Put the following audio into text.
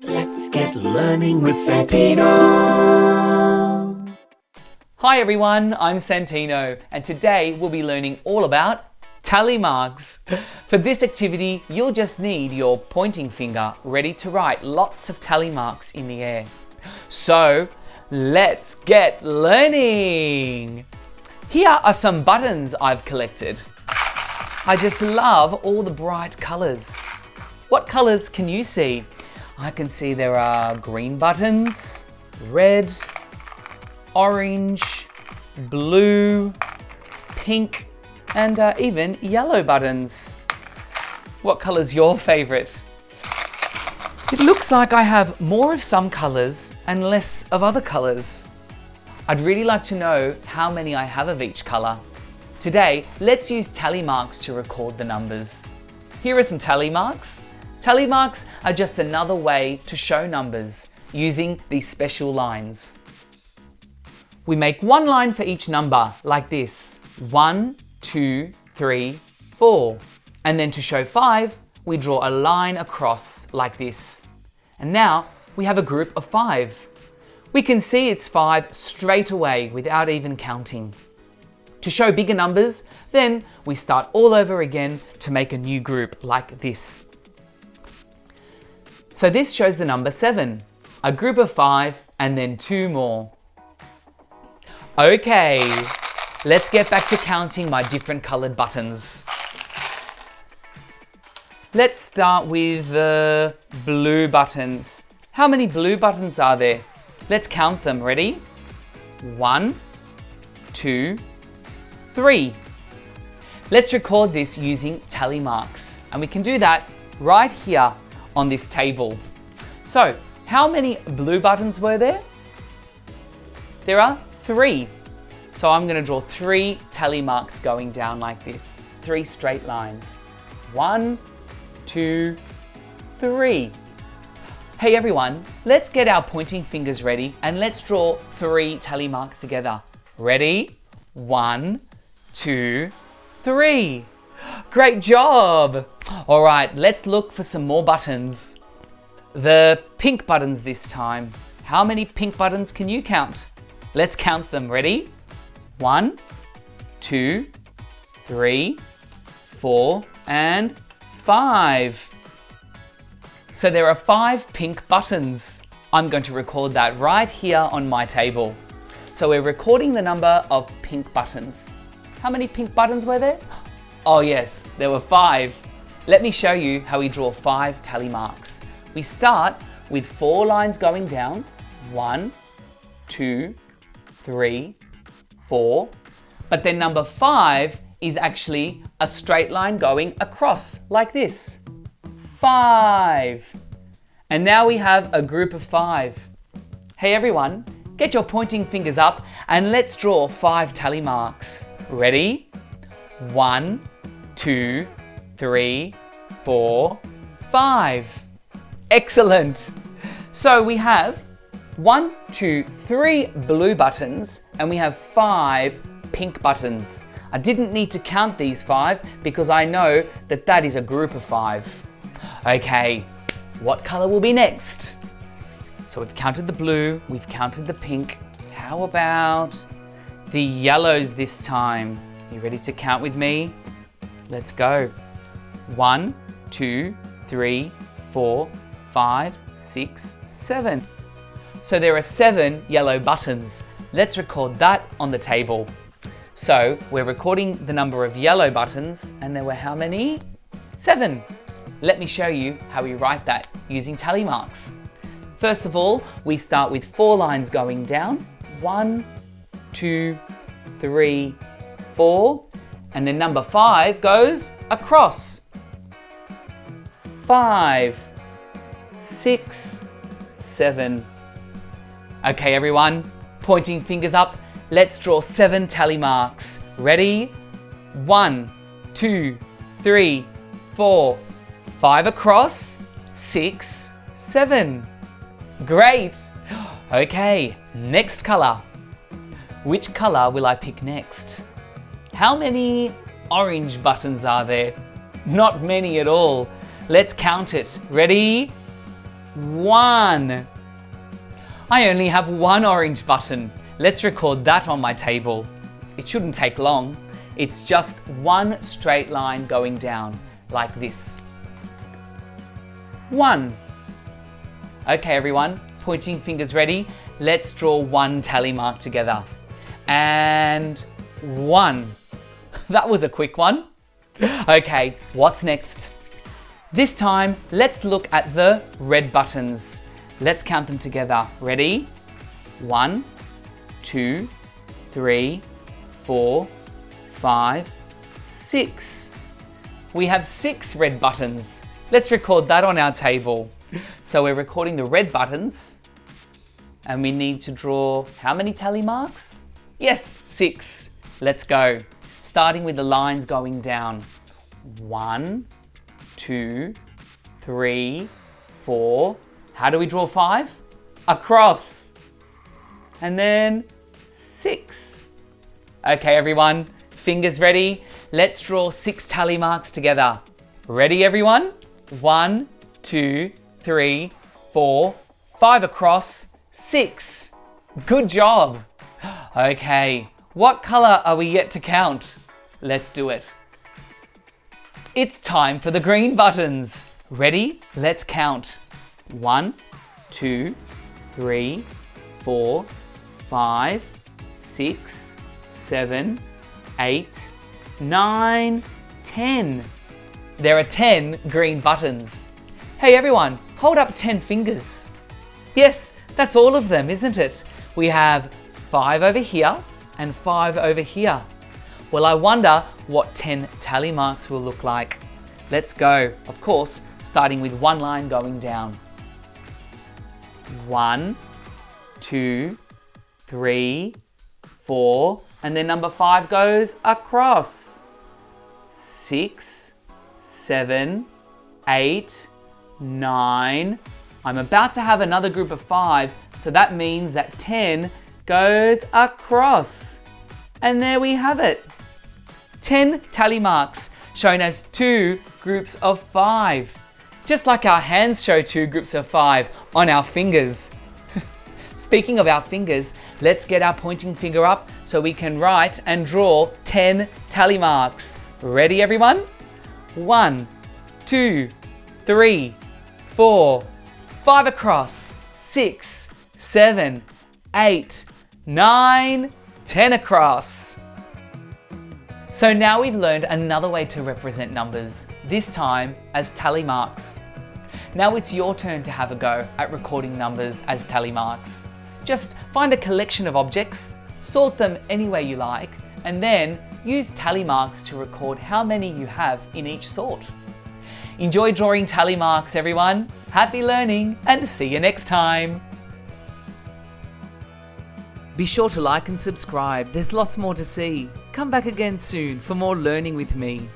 Let's get learning with Santino. Hi everyone, I'm Santino, and today we'll be learning all about tally marks. For this activity, you'll just need your pointing finger ready to write lots of tally marks in the air. So, let's get learning! Here are some buttons I've collected. I just love all the bright colours. What colours can you see? I can see there are green buttons, red, orange, blue, pink, and even yellow buttons. What colour's your favourite? It looks like I have more of some colours and less of other colours. I'd really like to know how many I have of each colour. Today, let's use tally marks to record the numbers. Here are some tally marks. Tally marks are just another way to show numbers using these special lines. We make one line for each number, like this. 1, 2, 3, 4. And then to show 5, we draw a line across like this. And now we have a group of 5. We can see it's 5 straight away without even counting. To show bigger numbers, then we start all over again to make a new group like this. So this shows the number 7, a group of 5 and then 2 more. Okay, let's get back to counting my different coloured buttons. Let's start with the blue buttons. How many blue buttons are there? Let's count them. Ready? 1, 2, 3. Let's record this using tally marks, and we can do that right here on this table. So, how many blue buttons were there? There are 3. So I'm going to draw 3 tally marks going down like this. 3 straight lines. 1, 2, 3. Hey everyone, let's get our pointing fingers ready and let's draw 3 tally marks together. Ready? 1, 2, 3. Great job! All right, let's look for some more buttons. The pink buttons this time. How many pink buttons can you count? Let's count them. Ready? 1, 2, 3, 4, and 5. So there are 5 pink buttons. I'm going to record that right here on my table. So we're recording the number of pink buttons. How many pink buttons were there? Oh yes, there were 5. Let me show you how we draw 5 tally marks. We start with 4 lines going down. 1, 2, 3, 4. But then number 5 is actually a straight line going across like this. 5. And now we have a group of 5. Hey everyone, get your pointing fingers up and let's draw 5 tally marks. Ready? 1, 2, 3, 4, 5. Excellent! So we have 1, 2, 3 blue buttons and we have 5 pink buttons. I didn't need to count these 5 because I know that that is a group of 5. Okay, what colour will be next? So we've counted the blue, we've counted the pink. How about the yellows this time? You ready to count with me? Let's go. 1, 2, 3, 4, 5, 6, 7. So there are 7 yellow buttons. Let's record that on the table. So we're recording the number of yellow buttons and there were how many? 7. Let me show you how we write that using tally marks. First of all, we start with 4 lines going down. 1, 2, 3, 4. And then number 5 goes across. 5, 6, 7. Okay everyone, pointing fingers up. Let's draw 7 tally marks. Ready? 1, 2, 3, 4, 5 across, 6, 7. Great! Okay, next colour. Which colour will I pick next? How many orange buttons are there? Not many at all. Let's count it. Ready? 1. I only have one orange button. Let's record that on my table. It shouldn't take long. It's just one straight line going down, like this. 1. Okay everyone, pointing fingers ready. Let's draw one tally mark together. And 1. That was a quick one. Okay, what's next? This time, let's look at the red buttons. Let's count them together. Ready? 1, 2, 3, 4, 5, 6. We have 6 red buttons. Let's record that on our table. So we're recording the red buttons and we need to draw how many tally marks? Yes, 6. Let's go. Starting with the lines going down. 1, 2, 3, 4. How do we draw 5? Across. And then 6. Okay everyone, fingers ready. Let's draw 6 tally marks together. Ready everyone? 1, 2, 3, 4, 5 across, 6. Good job. Okay, what color are we yet to count? Let's do it. It's time for the green buttons. Ready? Let's count. 1, 2, 3, 4, 5, 6, 7, 8, 9, 10. There are 10 green buttons. Hey everyone, hold up 10 fingers. Yes, that's all of them, isn't it? We have 5 over here and 5 over here. Well, I wonder what 10 tally marks will look like. Let's go. Of course, starting with one line going down. 1, 2, 3, 4, and then number 5 goes across. 6, 7, 8, 9. I'm about to have another group of 5, so that means that 10 goes across. And there we have it. 10 tally marks, showing us 2 groups of 5. Just like our hands show 2 groups of 5 on our fingers. Speaking of our fingers, let's get our pointing finger up so we can write and draw 10 tally marks. Ready everyone? 1, 2, 3, 4, 5 across, 6, 7, 8, 9, 10 across. So now we've learned another way to represent numbers, this time as tally marks. Now it's your turn to have a go at recording numbers as tally marks. Just find a collection of objects, sort them any way you like, and then use tally marks to record how many you have in each sort. Enjoy drawing tally marks, everyone. Happy learning and see you next time. Be sure to like and subscribe. There's lots more to see. Come back again soon for more learning with me.